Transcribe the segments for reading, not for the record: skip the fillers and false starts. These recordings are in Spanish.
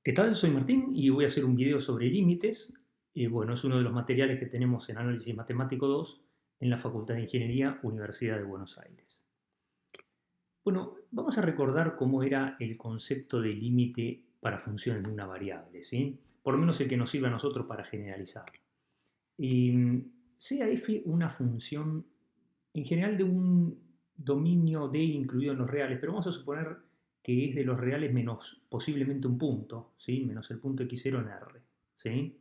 ¿Qué tal? Soy Martín y voy a hacer un video sobre límites. Bueno, es uno de los materiales que tenemos en Análisis Matemático 2 en la Facultad de Ingeniería, Universidad de Buenos Aires. Bueno, vamos a recordar cómo era el concepto de límite para funciones de una variable, ¿sí? Por lo menos el que nos sirve a nosotros para generalizar. Sea f una función en general de un dominio D incluido en los reales, pero vamos a suponer que es de los reales menos posiblemente un punto, ¿sí? Menos el punto x0 en R. ¿Sí?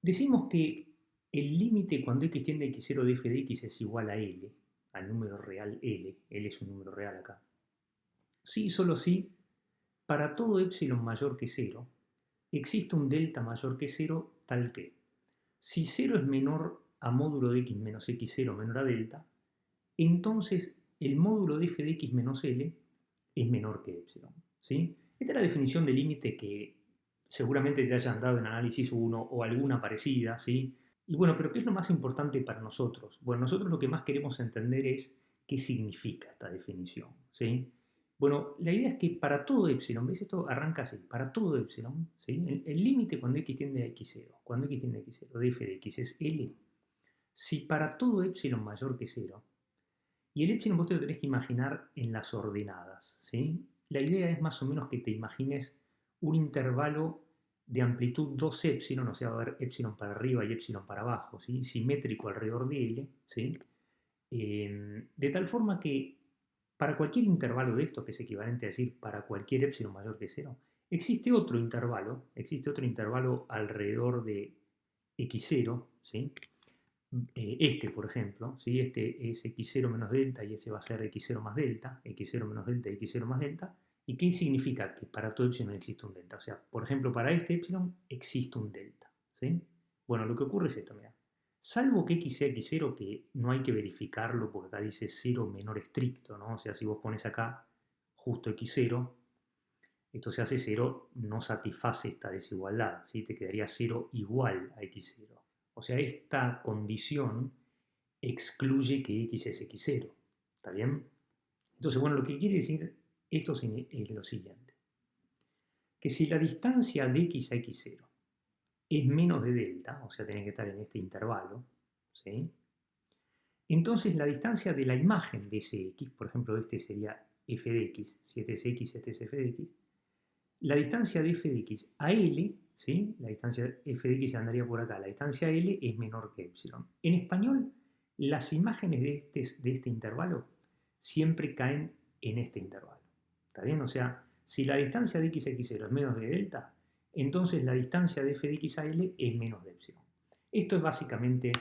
Decimos que el límite cuando x tiende a x0 de f de x es igual a L, al número real L es un número real acá. Sí, solo sí, para todo epsilon mayor que 0, existe un delta mayor que 0 tal que si 0 es menor a módulo de x menos x0 menor a delta, entonces el módulo de f de x menos L es menor que epsilon. ¿Sí? Esta es la definición de límite que seguramente te hayan dado en análisis 1 o alguna parecida. ¿Sí? Y bueno, pero ¿qué es lo más importante para nosotros? Bueno, nosotros lo que más queremos entender es qué significa esta definición. ¿Sí? Bueno, la idea es que para todo epsilon, ¿ves? Esto arranca así, para todo epsilon, ¿sí? El límite cuando x tiende a x0, cuando x tiende a x0 de f de x es L, si para todo epsilon mayor que 0, y el epsilon vos te lo tenés que imaginar en las ordenadas, ¿sí? La idea es más o menos que te imagines un intervalo de amplitud 2 epsilon, o sea, va a haber epsilon para arriba y epsilon para abajo, ¿sí? Simétrico alrededor de L, ¿sí? De tal forma que para cualquier intervalo de esto, que es equivalente a decir para cualquier epsilon mayor que 0, existe otro intervalo alrededor de x0, ¿sí? Este, por ejemplo, ¿sí? Este es x0 menos delta y este va a ser x0 más delta, x0 menos delta y x0 más delta. ¿Y qué significa? Que para todo epsilon existe un delta. O sea, por ejemplo, para este epsilon existe un delta. ¿Sí? Bueno, lo que ocurre es esto, mira. Salvo que x sea x0, que no hay que verificarlo porque acá dice 0 menor estricto, ¿no? O sea, si vos pones acá justo x0, esto se hace 0, no satisface esta desigualdad, ¿sí? Te quedaría 0 igual a x0. O sea, esta condición excluye que x es x0. ¿Está bien? Entonces, bueno, lo que quiere decir esto es lo siguiente. Que si la distancia de x a x0 es menos de delta, o sea, tiene que estar en este intervalo, ¿sí? Entonces la distancia de la imagen de ese x, por ejemplo, este sería f de x, si este es x, este es f de x, la distancia de f de x a L, ¿sí? La distancia f de x andaría por acá, la distancia a L es menor que epsilon. En español, las imágenes de este intervalo siempre caen en este intervalo. ¿Está bien? O sea, si la distancia de x a x0 es menos de delta, entonces la distancia de f de x a L es menos de epsilon. Esto es básicamente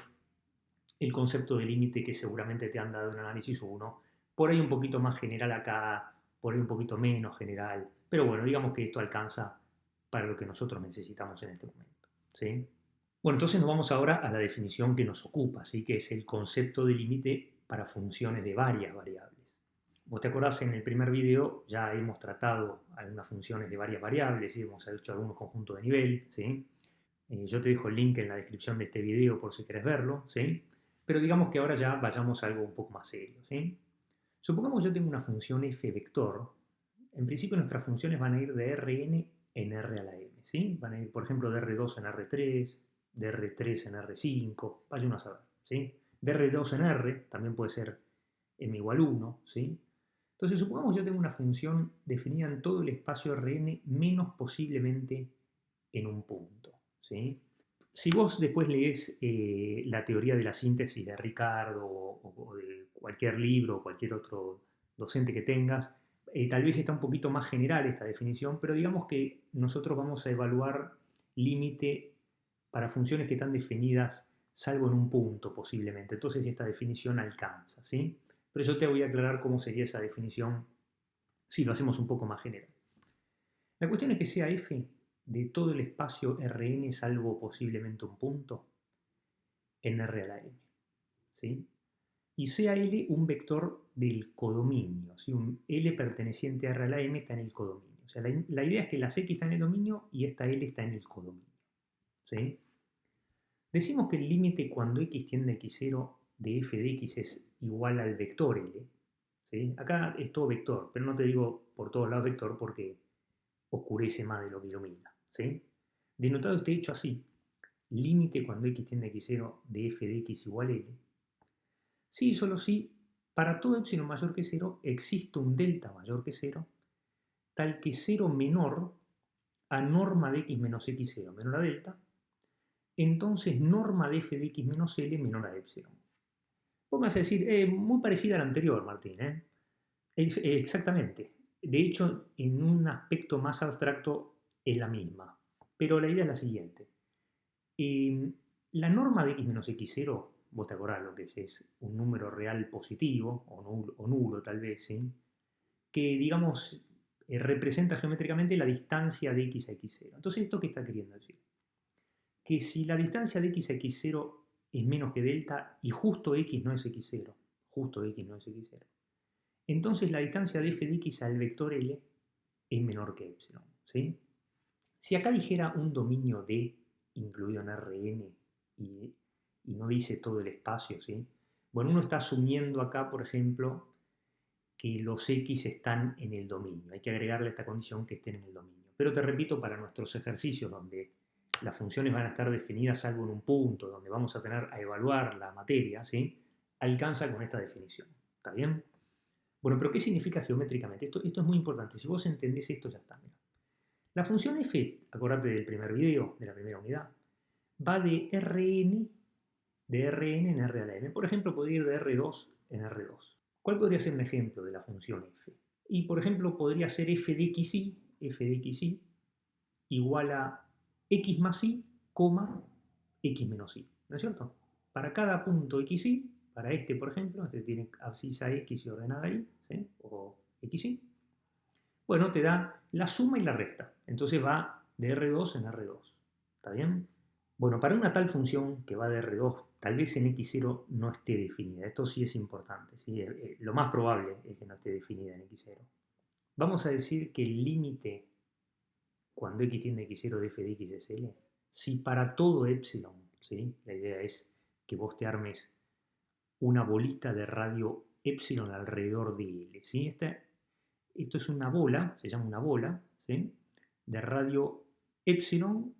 el concepto de límite que seguramente te han dado en análisis 1, por ahí un poquito más general acá, por ahí un poquito menos general, pero bueno, digamos que esto alcanza para lo que nosotros necesitamos en este momento. ¿Sí? Bueno, entonces nos vamos ahora a la definición que nos ocupa, ¿sí? Que es el concepto de límite para funciones de varias variables. Vos te acordás, en el primer video ya hemos tratado algunas funciones de varias variables, ¿sí? Hemos hecho algunos conjuntos de nivel, ¿sí? Yo te dejo el link en la descripción de este video por si querés verlo, ¿sí? Pero digamos que ahora ya vayamos a algo un poco más serio, ¿sí? Supongamos que yo tengo una función f vector. En principio nuestras funciones van a ir de Rn en R a la m, ¿sí? Van a ir, por ejemplo, de R2 en R3, de R3 en R5, vaya uno a saber, ¿sí? De R2 en R, también puede ser m igual 1, ¿sí? Entonces supongamos que yo tengo una función definida en todo el espacio Rn menos posiblemente en un punto, ¿sí? Si vos después lees la teoría de la síntesis de Ricardo o de cualquier libro o cualquier otro docente que tengas, tal vez está un poquito más general esta definición, pero digamos que nosotros vamos a evaluar límite para funciones que están definidas salvo en un punto posiblemente. Entonces esta definición alcanza, ¿sí? Pero yo te voy a aclarar cómo sería esa definición si lo hacemos un poco más general. La cuestión es que sea f de todo el espacio Rn salvo posiblemente un punto en R a la m, ¿sí? Y sea L un vector del codominio, ¿sí? Un L perteneciente a R a la m está en el codominio. O sea, la idea es que las X están en el dominio y esta L está en el codominio, ¿sí? Decimos que el límite cuando x tiende a x0 de f de x es igual al vector L, ¿sí? Acá es todo vector, pero no te digo por todos lados vector porque oscurece más de lo que ilumina, ¿sí? Denotado este hecho así, límite cuando x tiende a x0 de f de x igual a L, sí, solo si para todo epsilon mayor que 0 existe un delta mayor que 0, tal que 0 menor a norma de x menos x0 menor a delta, entonces norma de f de x menos L menor a epsilon. Vos me vas a decir, muy parecida a la anterior, Martín, exactamente. De hecho, en un aspecto más abstracto es la misma. Pero la idea es la siguiente. La norma de x menos x0, vos te acordás lo que es un número real positivo, o nulo tal vez, ¿sí? Que digamos representa geométricamente la distancia de x a x0. Entonces, ¿esto qué está queriendo decir? Que si la distancia de x a x0 es menos que delta y justo x no es x0, justo x no es x0, entonces la distancia de f de x al vector L es menor que epsilon, ¿sí? Si acá dijera un dominio D incluido en Rn y no dice todo el espacio, ¿sí? Bueno, uno está asumiendo acá, por ejemplo, que los x están en el dominio. Hay que agregarle esta condición que estén en el dominio. Pero te repito, para nuestros ejercicios donde las funciones van a estar definidas salvo en un punto, donde vamos a tener a evaluar la materia, ¿sí? Alcanza con esta definición. ¿Está bien? Bueno, pero ¿qué significa geométricamente? Esto es muy importante. Si vos entendés esto, ya está. Mira. La función f, acordate del primer video, de la primera unidad, va de Rn en R a la m. Por ejemplo, podría ir de R2 en R2. ¿Cuál podría ser un ejemplo de la función f? Y, por ejemplo, podría ser f de xy igual a x más y, x menos y. ¿No es cierto? Para cada punto xy, para este, por ejemplo, este tiene abscisa x y ordenada y, ¿sí? O xy, bueno, te da la suma y la resta. Entonces va de R2 en R2. ¿Está bien? Bueno, para una tal función que va de R2, tal vez en x0 no esté definida. Esto sí es importante. ¿Sí? Lo más probable es que no esté definida en x0. Vamos a decir que el límite cuando x tiende a x0 de f de x es L. Si para todo epsilon, ¿sí? La idea es que vos te armes una bolita de radio epsilon alrededor de L. ¿Sí? Esto es una bola, se llama una bola, ¿sí? De radio epsilon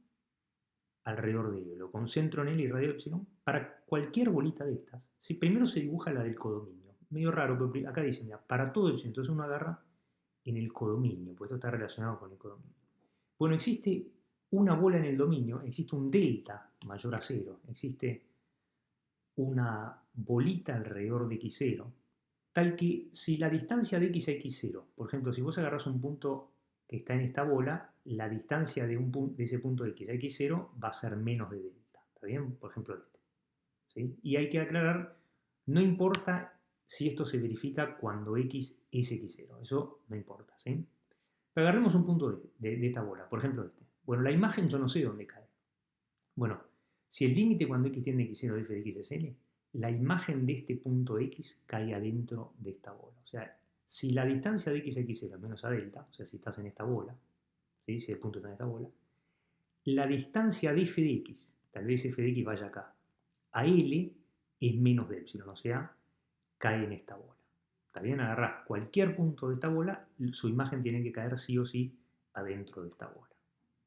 alrededor de L. Lo concentro en L y radio epsilon. Para cualquier bolita de estas, si primero se dibuja la del codominio, medio raro, pero acá dice, mira, para todo epsilon, entonces uno agarra en el codominio, pues esto está relacionado con el codominio. Bueno, existe una bola en el dominio, existe un delta mayor a 0, existe una bolita alrededor de x0, tal que si la distancia de x a x0, por ejemplo, si vos agarrás un punto que está en esta bola, la distancia de ese punto de x a x0 va a ser menos de delta, ¿está bien? Por ejemplo, este. ¿Sí? Y hay que aclarar, no importa si esto se verifica cuando x es x0, eso no importa, ¿sí? Pero agarremos un punto de esta bola, por ejemplo este. Bueno, la imagen yo no sé dónde cae. Bueno, si el límite cuando x tiende a x0 de f de x es L, la imagen de este punto x cae adentro de esta bola. O sea, si la distancia de x a x0 es menos a delta, o sea, si estás en esta bola, ¿sí? Si el punto está en esta bola, la distancia de f de x, tal vez f de x vaya acá, a L es menos de epsilon, o sea, cae en esta bola. ¿Está bien? Agarrás cualquier punto de esta bola, su imagen tiene que caer sí o sí adentro de esta bola.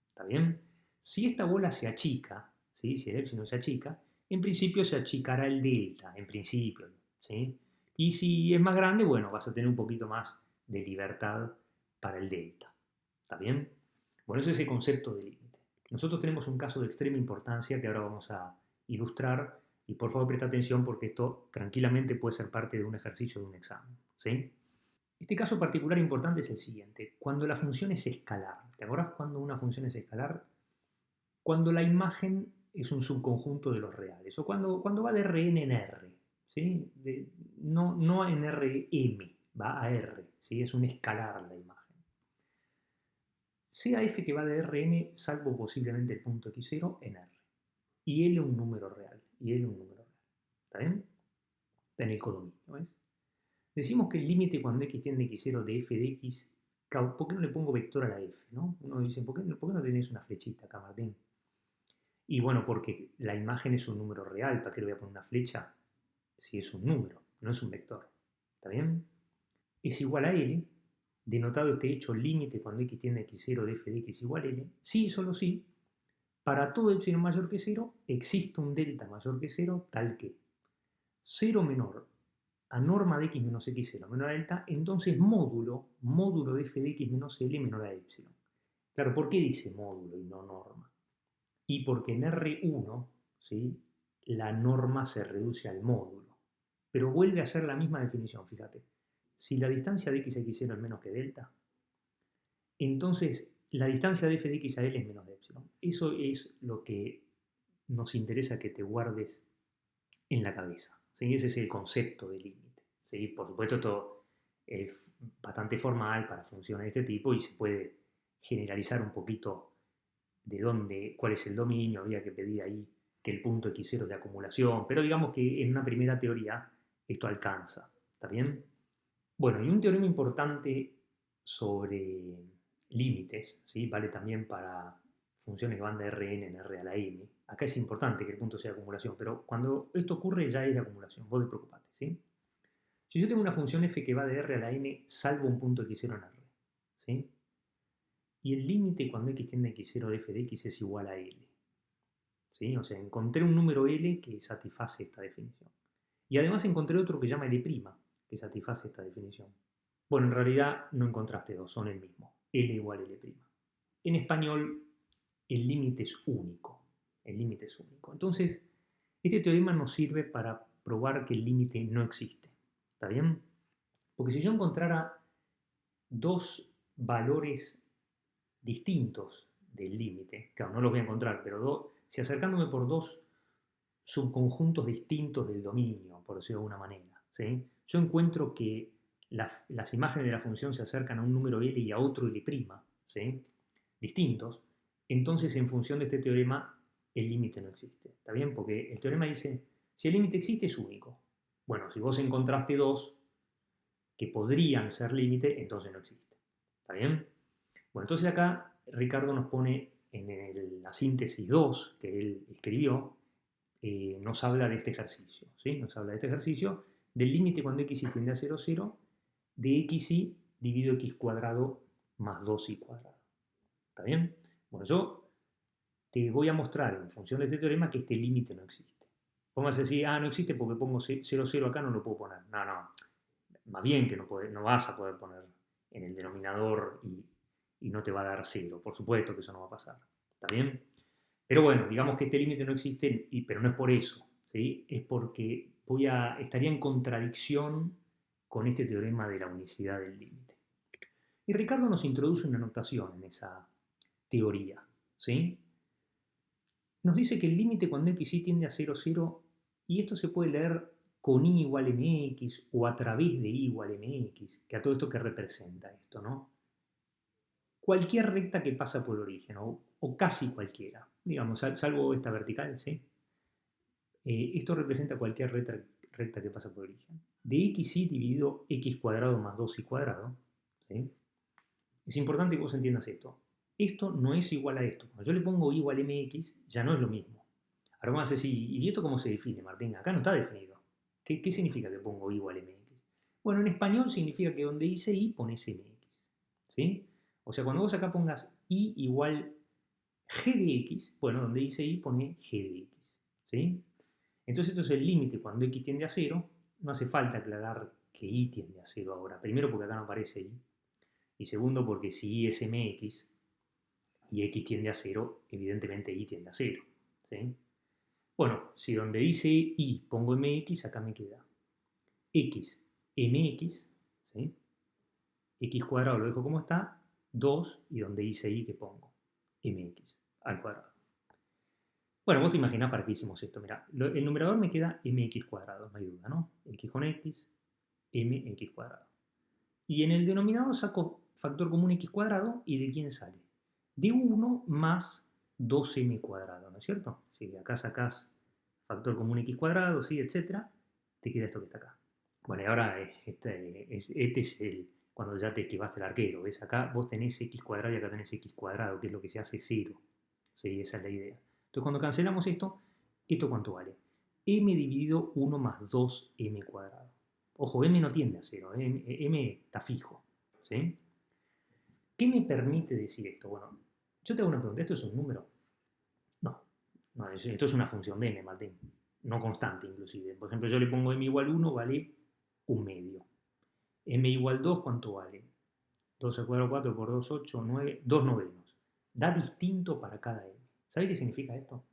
¿Está bien? Si esta bola se achica, ¿sí? Si el epsilon se achica, en principio se achicará el delta, en principio, ¿sí? Y si es más grande, bueno, vas a tener un poquito más de libertad para el delta. ¿Está bien? Bueno, ese es el concepto de límite. Nosotros tenemos un caso de extrema importancia que ahora vamos a ilustrar y por favor presta atención porque esto tranquilamente puede ser parte de un ejercicio de un examen, ¿sí? Este caso particular importante es el siguiente. Cuando la función es escalar. ¿Te acuerdas cuando una función es escalar? Cuando la imagen es un subconjunto de los reales. O cuando va de Rn en R. ¿Sí? No en Rm, va a R. ¿Sí? Es un escalar la imagen. Sea f que va de Rn, salvo posiblemente el punto x0, en R. Y L un número real. ¿Está bien? Está en el codominio, ¿ves? Decimos que el límite cuando x tiende a x0 de f de x, ¿por qué no le pongo vector a la f? ¿No? Uno dice, ¿por qué no tenés una flechita acá, Martín? Y bueno, porque la imagen es un número real, ¿para qué le voy a poner una flecha si es un número, no es un vector? ¿Está bien? Es igual a L, denotado este hecho límite cuando x tiende a x0 de f de x igual a L, sí, solo sí, para todo epsilon mayor que 0 existe un delta mayor que 0 tal que 0 menor a norma de x menos x0 menor a delta, entonces módulo de f de x menos L menor a epsilon. Claro, ¿por qué dice módulo y no norma? Y porque en R1, ¿sí?, la norma se reduce al módulo. Pero vuelve a ser la misma definición, fíjate. Si la distancia de x a x0 es menos que delta, entonces la distancia de f de x a L es menos de epsilon. Eso es lo que nos interesa que te guardes en la cabeza, ¿sí? Ese es el concepto de límite, ¿sí? Por supuesto, esto es bastante formal para funciones de este tipo y se puede generalizar un poquito de dónde, cuál es el dominio, habría que pedir ahí que el punto x0 es de acumulación, pero digamos que en una primera teoría esto alcanza, ¿está bien? Bueno, y un teorema importante sobre límites, ¿sí?, vale también para funciones que van de Rn en R a la n. Acá es importante que el punto sea de acumulación, pero cuando esto ocurre ya es de acumulación, vos despreocupate, ¿sí? Si yo tengo una función f que va de R a la n salvo un punto x0 en R, ¿sí?, y el límite cuando x tiende a x0 de f de x es igual a L, ¿sí? O sea, encontré un número L que satisface esta definición. Y además encontré otro que llama L', que satisface esta definición. Bueno, en realidad no encontraste dos, son el mismo. L igual a L'. En español, el límite es único. El límite es único. Entonces, este teorema nos sirve para probar que el límite no existe. ¿Está bien? Porque si yo encontrara dos valores distintos del límite, claro, no los voy a encontrar, pero si acercándome por dos subconjuntos distintos del dominio, por decirlo de alguna manera, ¿sí?, yo encuentro que las imágenes de la función se acercan a un número L y a otro L', ¿sí?, distintos, entonces en función de este teorema el límite no existe. ¿Está bien? Porque el teorema dice, si el límite existe es único. Bueno, si vos encontraste dos que podrían ser límite, entonces no existe. ¿Está bien? Bueno, entonces acá Ricardo nos pone en la síntesis 2 que él escribió, nos habla de este ejercicio, ¿sí? Nos habla de este ejercicio del límite cuando x tiende a 0, 0, de xy dividido x cuadrado más 2y cuadrado. ¿Está bien? Bueno, yo te voy a mostrar en función de este teorema que este límite no existe. Vamos a decir, no existe porque pongo 0, 0 acá, no lo puedo poner. No, no, más bien que no vas a poder poner en el denominador y no te va a dar 0. Por supuesto que eso no va a pasar. ¿Está bien? Pero bueno, digamos que este límite no existe, pero no es por eso, ¿sí? Es porque estaría en contradicción con este teorema de la unicidad del límite. Y Ricardo nos introduce una notación en esa teoría, ¿sí? Nos dice que el límite cuando x tiende a 0, 0, y esto se puede leer con y igual mx o a través de y igual mx, que a todo esto que representa esto, ¿no? Cualquier recta que pasa por origen, o casi cualquiera, digamos, salvo esta vertical, ¿sí? Esto representa cualquier recta que pasa por origen. De xy dividido x cuadrado más 2y cuadrado, ¿sí? Es importante que vos entiendas esto. Esto no es igual a esto. Cuando yo le pongo y igual mx, ya no es lo mismo. Ahora vamos a decir, ¿y esto cómo se define, Martín? Acá no está definido. ¿Qué significa que pongo y igual mx? Bueno, en español significa que donde dice y pones mx, ¿sí? O sea, cuando vos acá pongas y igual g de x, bueno, donde dice y pone g de x, ¿sí? Entonces esto es el límite cuando x tiende a 0. No hace falta aclarar que y tiende a 0 ahora. Primero porque acá no aparece y. Y segundo porque si y es mx y x tiende a 0, evidentemente y tiende a 0, ¿sí? Bueno, si donde dice y pongo mx, acá me queda x mx, ¿sí? X cuadrado lo dejo como está, 2, y donde dice y que pongo mx al cuadrado. Bueno, vos te imaginás para qué hicimos esto. Mirá, el numerador me queda mx cuadrado, no hay duda, ¿no? X con x, mx cuadrado. Y en el denominador saco factor común x cuadrado, ¿y de quién sale? De 1 más 2m cuadrado, ¿no es cierto? Si acá sacás factor común x cuadrado, ¿sí?, etcétera, te queda esto que está acá. Bueno, y ahora este es cuando ya te esquivaste el arquero, ¿ves? Acá vos tenés x cuadrado y acá tenés x cuadrado, que es lo que se hace 0. ¿Sí? Esa es la idea. Entonces, cuando cancelamos esto, ¿esto cuánto vale? M dividido 1 más 2m cuadrado. Ojo, m no tiende a 0, m está fijo, ¿sí? ¿Qué me permite decir esto? Bueno, yo te hago una pregunta, ¿esto es un número? No, no, esto es una función de m, Martín, no constante inclusive. Por ejemplo, yo le pongo m igual 1, vale un medio. M igual 2, ¿cuánto vale? 2 al cuadrado 4 por 2, 8, 9, 2 novenos. Da distinto para cada m. ¿Sabes qué significa esto?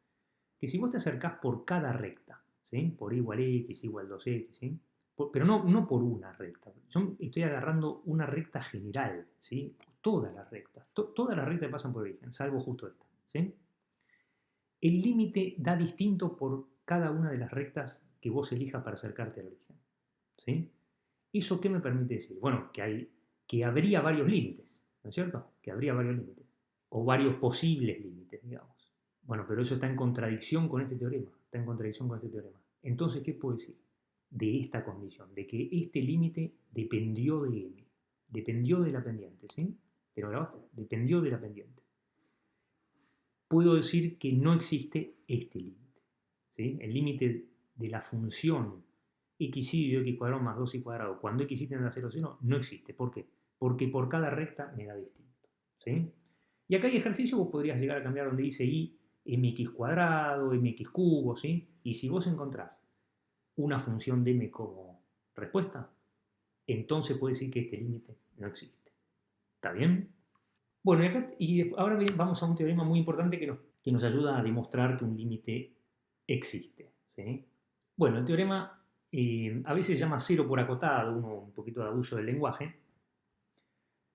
Que si vos te acercás por cada recta, ¿sí? Por igual x, igual 2x, ¿sí? Pero no por una recta. Yo estoy agarrando una recta general, ¿sí? Todas las rectas. Todas las rectas pasan por origen, salvo justo esta, ¿sí? El límite da distinto por cada una de las rectas que vos elijas para acercarte al origen, ¿sí? ¿Eso qué me permite decir? Bueno, que habría varios límites, ¿no es cierto? Que habría varios límites. O varios posibles límites, digamos. Bueno, pero eso está en contradicción con este teorema. Está en contradicción con este teorema. Entonces, ¿qué puedo decir? De esta condición, de que este límite dependió de m. Dependió de la pendiente, ¿sí? ¿Te lo grabaste? Dependió de la pendiente. Puedo decir que no existe este límite, ¿sí? El límite de la función x dividido x cuadrado más 2y cuadrado cuando x tiende a 0, 0 no existe. ¿Por qué? Porque por cada recta me da distinto, ¿sí? Y acá hay ejercicio, vos podrías llegar a cambiar donde dice y mx cuadrado, mx cubo, ¿sí? Y si vos encontrás una función de m como respuesta, entonces puedes decir que este límite no existe. ¿Está bien? Bueno, y ahora vamos a un teorema muy importante que nos ayuda a demostrar que un límite existe, ¿sí? Bueno, el teorema a veces se llama cero por acotado, un poquito de abuso del lenguaje,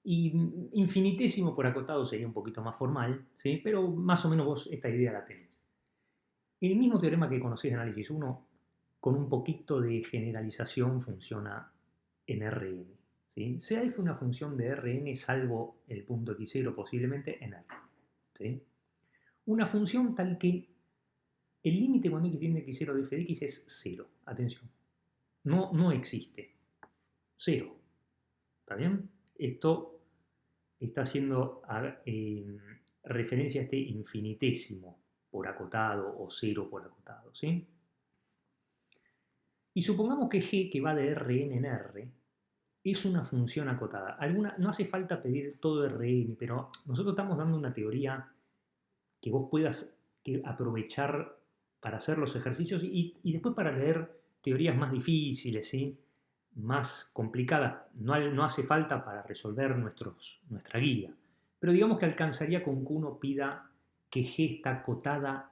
y infinitésimo por acotado sería un poquito más formal, ¿sí? Pero más o menos vos esta idea la tenés. El mismo teorema que conocés de análisis 1, con un poquito de generalización, funciona en Rn. ¿Sí? Sea f una función de Rn salvo el punto x0 posiblemente en R. ¿Sí? Una función tal que el límite cuando x tiende a x0 de f de x es 0. Atención. No existe. 0. ¿Está bien? Esto está haciendo referencia a este infinitésimo por acotado o 0 por acotado. ¿Sí? Y supongamos que g, que va de Rn en R, es una función acotada. No hace falta pedir todo Rn, pero nosotros estamos dando una teoría que vos puedas aprovechar para hacer los ejercicios y después para leer teorías más difíciles, ¿sí? Más complicadas. No hace falta para resolver nuestra guía. Pero digamos que alcanzaría con que uno pida que G está acotada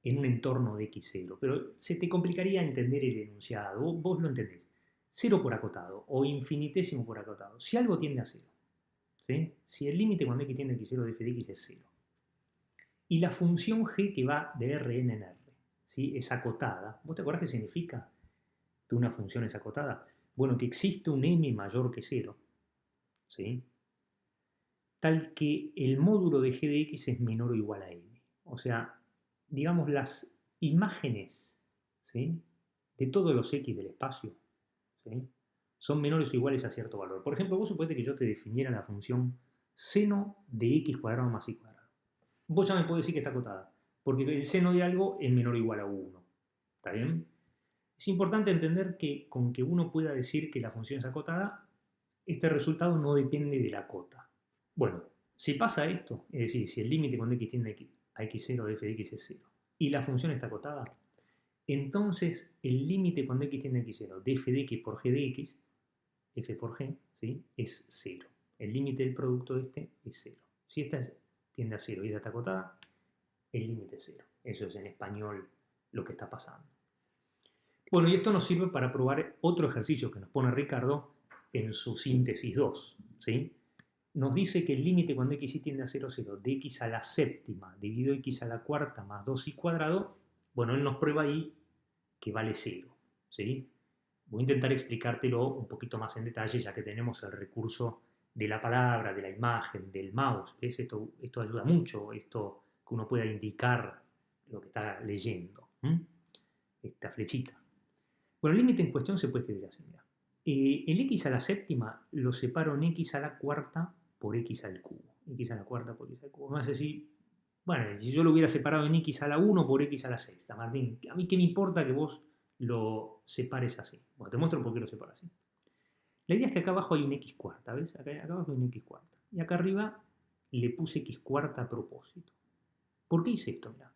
en un entorno de x0. Pero se te complicaría entender el enunciado. Vos lo entendés. 0 por acotado o infinitésimo por acotado. Si algo tiende a 0, ¿sí? Si el límite cuando x tiende a x0 de f de x es 0, y la función g que va de Rn en R, ¿sí? Es acotada. ¿Vos te acordás qué significa que una función es acotada? Bueno, que existe un m mayor que 0, ¿sí? Tal que el módulo de g de x es menor o igual a m. O sea, digamos las imágenes, ¿sí? De todos los x del espacio, ¿sí? Son menores o iguales a cierto valor. Por ejemplo, vos suponete que yo te definiera la función seno de x cuadrado más y cuadrado. Vos ya me podés decir que está acotada, porque el seno de algo es menor o igual a 1. ¿Está bien? Es importante entender que con que uno pueda decir que la función es acotada, este resultado no depende de la cota. Bueno, si pasa esto, es decir, si el límite cuando x tiende a x0 de f de x es 0 y la función está acotada, entonces el límite cuando x tiende a x0 de f de x por g de x, f por g, ¿sí? Es 0. El límite del producto de este es 0. Si esta tiende a 0 y esta está acotada, el límite es 0. Eso es en español lo que está pasando. Bueno, y esto nos sirve para probar otro ejercicio que nos pone Ricardo en su síntesis 2. ¿Sí? Nos dice que el límite cuando x tiende a 0, 0 de x a la séptima dividido x a la cuarta más 2y cuadrado, bueno, él nos prueba ahí que vale 0. ¿Sí? Voy a intentar explicártelo un poquito más en detalle, ya que tenemos el recurso de la palabra, de la imagen, del mouse. ¿Ves? Esto ayuda mucho, esto que uno pueda indicar lo que está leyendo. Esta flechita. Bueno, el límite en cuestión se puede escribir así. Mira. El x a la séptima lo separo en x a la cuarta por x al cubo. X a la cuarta por x al cubo. Más así, bueno, si yo lo hubiera separado en x a la 1 por x a la sexta, Martín, a mí qué me importa que vos lo separes así. Bueno, te muestro por qué lo separo así. La idea es que acá abajo hay un x cuarta, ¿ves? Acá abajo hay un x cuarta. Y acá arriba le puse x cuarta a propósito. ¿Por qué hice esto? Mirá.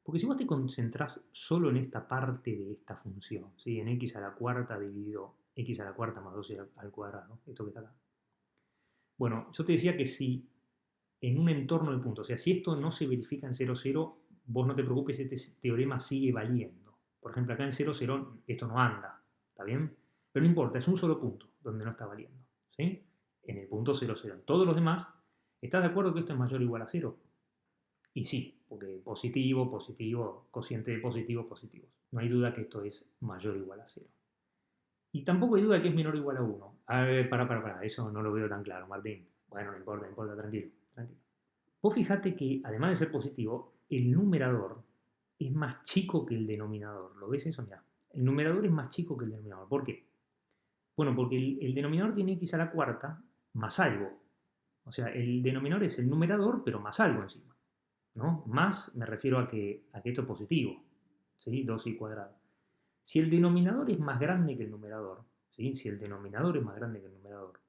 Porque si vos te concentrás solo en esta parte de esta función, ¿sí? En x a la cuarta dividido x a la cuarta más 2 al cuadrado, esto que está acá. Bueno, yo te decía que si en un entorno de puntos, o sea, si esto no se verifica en 0, 0, vos no te preocupes, este teorema sigue valiendo. Por ejemplo, acá en 0, 0 esto no anda, ¿está bien? Pero no importa, es un solo punto donde no está valiendo, ¿sí? En el punto 0, 0. En todos los demás, ¿estás de acuerdo que esto es mayor o igual a 0? Y sí, porque positivo, positivo, cociente de positivos, positivos. No hay duda que esto es mayor o igual a 0. Y tampoco hay duda que es menor o igual a 1. A ver, para, eso no lo veo tan claro, Martín. Bueno, no importa, tranquilo, tranquilo. Vos fijate que, además de ser positivo, el numerador es más chico que el denominador. ¿Lo ves eso? Mirá, el numerador es más chico que el denominador. ¿Por qué? Bueno, porque el denominador tiene x a la cuarta más algo. O sea, el denominador es el numerador, pero más algo encima, ¿no? Más me refiero a que esto es positivo, ¿sí? 2y cuadrado. Si el denominador es más grande que el numerador, ¿sí? Si el denominador es más grande que el numerador,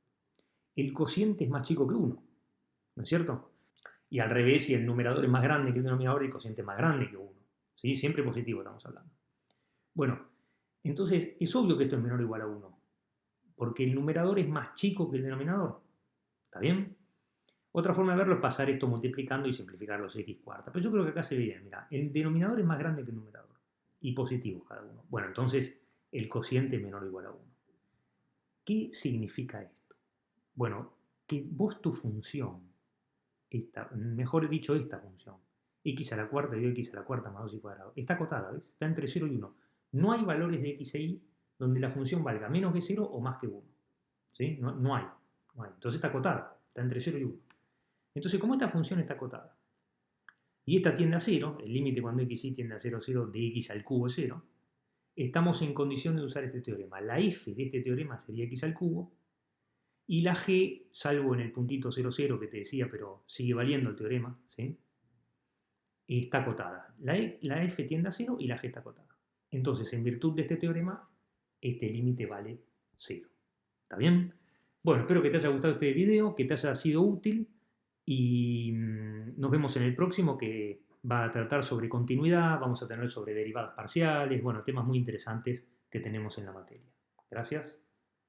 el cociente es más chico que 1, ¿no es cierto? Y al revés, si el numerador es más grande que el denominador, el cociente es más grande que 1, ¿sí? Siempre positivo estamos hablando. Bueno, entonces es obvio que esto es menor o igual a 1, porque el numerador es más chico que el denominador, ¿está bien? Otra forma de verlo es pasar esto multiplicando y simplificar los x cuarta. Pero yo creo que acá se ve bien. Mira, el denominador es más grande que el numerador. Y positivos cada uno. Bueno, entonces el cociente es menor o igual a 1. ¿Qué significa esto? Bueno, que vos tu función, mejor dicho esta función, x a la cuarta dividido x a la cuarta más 2y cuadrado, está acotada, ¿ves? Está entre 0 y 1. No hay valores de x e y donde la función valga menos que 0 o más que 1. ¿Sí? No hay. Entonces está acotada. Está entre 0 y 1. Entonces, como esta función está acotada, y esta tiende a 0, el límite cuando x y tiende a 0, 0 de x al cubo es 0, estamos en condición de usar este teorema. La f de este teorema sería x al cubo, y la g, salvo en el puntito 0, 0 que te decía, pero sigue valiendo el teorema, ¿sí? Está acotada. La f tiende a 0 y la g está acotada. Entonces, en virtud de este teorema, este límite vale 0. ¿Está bien? Bueno, espero que te haya gustado este video, que te haya sido útil. Y nos vemos en el próximo, que va a tratar sobre continuidad, vamos a tener sobre derivadas parciales, bueno, temas muy interesantes que tenemos en la materia. Gracias.